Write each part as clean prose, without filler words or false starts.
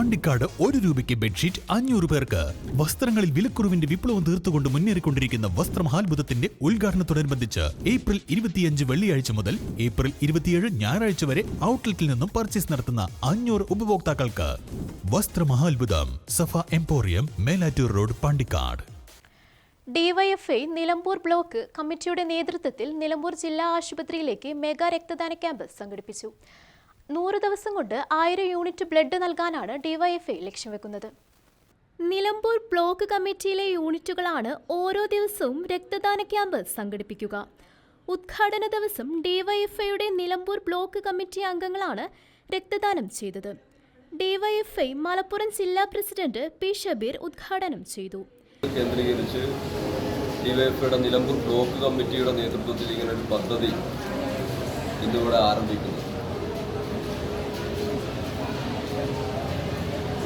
പാണ്ടിക്കാട് 1 രൂപയ്ക്ക് ബെഡ്ഷീറ്റ് 500 പേർക്ക്. വസ്ത്രങ്ങളിൽ വിലക്കുറവിന്റെ വിപ്ലവം തീർത്തുകൊണ്ട് മുന്നേറിക്കൊണ്ടിരിക്കുന്ന വസ്ത്രമഹാത്ഭുതത്തിന്റെ ഉദ്ഘാടനത്തോടനുബന്ധിച്ച് ഏപ്രിൽ 25 വെള്ളിയാഴ്ച മുതൽ ഏപ്രിൽ 27 ഞായറാഴ്ച വരെ ഔട്ട്ലെറ്റിൽ നിന്നും പർച്ചേസ് നടത്തുന്ന 500 ഉപഭോക്താക്കൾക്ക് വസ്ത്രമഹാത്ഭുതം Safa emporium, Melattur road, Pandikkad. DYFI Nilambur block കമ്മിറ്റിയുടെ നേതൃത്വത്തിൽ നിലമ്പൂർ ജില്ലാ ആശുപത്രിയിലേക്ക് മെഗാ രക്തദാന ക്യാമ്പ് സംഘടിപ്പിച്ചു. 100 ദിവസം കൊണ്ട് 1000 യൂണിറ്റ് ബ്ലഡ് നൽകാനാണ് ഡിവൈഎഫ്ഐ ലക്ഷ്യം വെക്കുന്നത്. നിലമ്പൂർ ബ്ലോക്ക് കമ്മിറ്റിയിലെ യൂണിറ്റുകളാണ് ഓരോ ദിവസവും രക്തദാന ക്യാമ്പ് സംഘടിപ്പിക്കുക. ഉദ്ഘാടന ദിവസം ഡിവൈഎഫ്ഐയുടെ നിലമ്പൂർ ബ്ലോക്ക് കമ്മിറ്റി അംഗങ്ങളാണ് രക്തദാനം ചെയ്തത്. ഡിവൈഎഫ്ഐ മലപ്പുറം ജില്ലാ പ്രസിഡന്റ് പി ഷബീർ ഉദ്ഘാടനം ചെയ്തു. കേന്ദ്രീകരിച്ച് ഡിവൈഎഫ്ഐയുടെ നിലമ്പൂർ ബ്ലോക്ക് കമ്മിറ്റിയുടെ നേതൃത്വത്തിൽ ഇങ്ങനെ ഒരു പദ്ധതി ഇന്നിവിടെ ആരംഭിക്കുന്നു.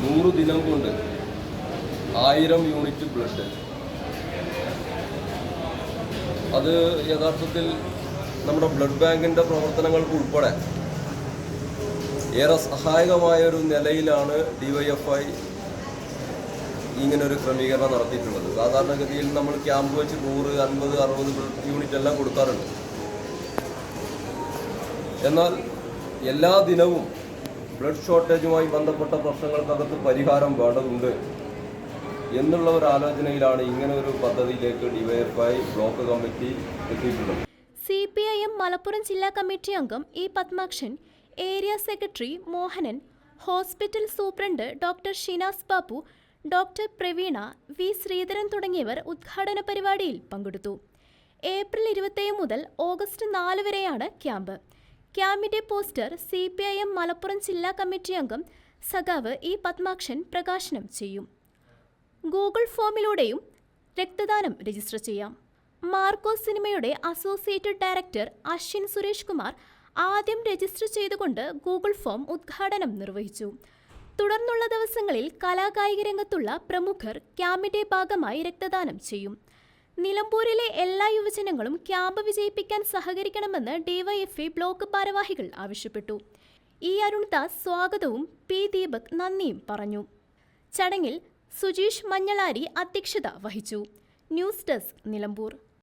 100 ദിനം കൊണ്ട് 1000 യൂണിറ്റ് ബ്ലഡ്. അത് യഥാർത്ഥത്തിൽ നമ്മുടെ ബ്ലഡ് ബാങ്കിൻ്റെ പ്രവർത്തനങ്ങൾക്ക് ഉൾപ്പെടെ ഏറെ സഹായകമായ ഒരു നിലയിലാണ് ഡിവൈഎഫ്ഐ ഇങ്ങനൊരു ക്രമീകരണം നടത്തിയിട്ടുള്ളത്. സാധാരണഗതിയിൽ നമ്മൾ ക്യാമ്പ് വെച്ച് 100, 50, 60 യൂണിറ്റ് എല്ലാം കൊടുക്കാറുണ്ട്. എന്നാൽ എല്ലാ ദിനവും ബ്ലഡ് ഷോർട്ടേജുമായി ബന്ധപ്പെട്ട പ്രശ്നങ്ങൾക്കകത്ത് പരിഹാരം വേണ്ടതുണ്ട് എന്നുള്ള ഒരു ആലോചനയിലാണ് ഇങ്ങനെ ഒരു പദ്ധതിയിലേക്ക് ഡിവൈഎഫ്ഐ ബ്ലോക്ക് കമ്മിറ്റി എത്തിയിട്ടുള്ളത്. CPIM മലപ്പുറം ജില്ലാ കമ്മിറ്റി അംഗം E Padmakshan, area secretary Mohanan, hospital superintendent doctor Shinas Babu, doctor Praveena, V Sreedharan തുടങ്ങിയവർ ഉദ്ഘാടന പരിപാടിയിൽ പങ്കെടുത്തു. ഏപ്രിൽ 27 മുതൽ ഓഗസ്റ്റ് 4 വരെയാണ് ക്യാമ്പ്. ക്യാമ്പിന്റെ പോസ്റ്റർ CPIM മലപ്പുറം ജില്ലാ കമ്മിറ്റി അംഗം സഖാവ് ഇ പത്മാക്ഷൻ പ്രകാശനം ചെയ്യും. ഗൂഗിൾ ഫോമിലൂടെയും രക്തദാനം രജിസ്റ്റർ ചെയ്യാം. മാർക്കോ സിനിമയുടെ അസോസിയേറ്റഡ് ഡയറക്ടർ അശ്വിൻ സുരേഷ് കുമാർ ആദ്യം രജിസ്റ്റർ ചെയ്തുകൊണ്ട് ഗൂഗിൾ ഫോം ഉദ്ഘാടനം നിർവഹിച്ചു. തുടർന്നുള്ള ദിവസങ്ങളിൽ കലാകായിക രംഗത്തുള്ള പ്രമുഖർ ക്യാമ്പിന്റെ ഭാഗമായി രക്തദാനം ചെയ്യും. നിലമ്പൂരിലെ എല്ലാ യുവജനങ്ങളും ക്യാമ്പ് വിജയിപ്പിക്കാൻ സഹകരിക്കണമെന്ന് ഡിവൈഎഫ്ഐ ബ്ലോക്ക് ഭാരവാഹികൾ ആവശ്യപ്പെട്ടു. ഇ അരുൺദാസ് സ്വാഗതവും പി ദീപക് നന്ദിയും പറഞ്ഞു. ചടങ്ങിൽ സുജീഷ് മഞ്ഞളാരി അധ്യക്ഷത വഹിച്ചു. News desk, Nilambur.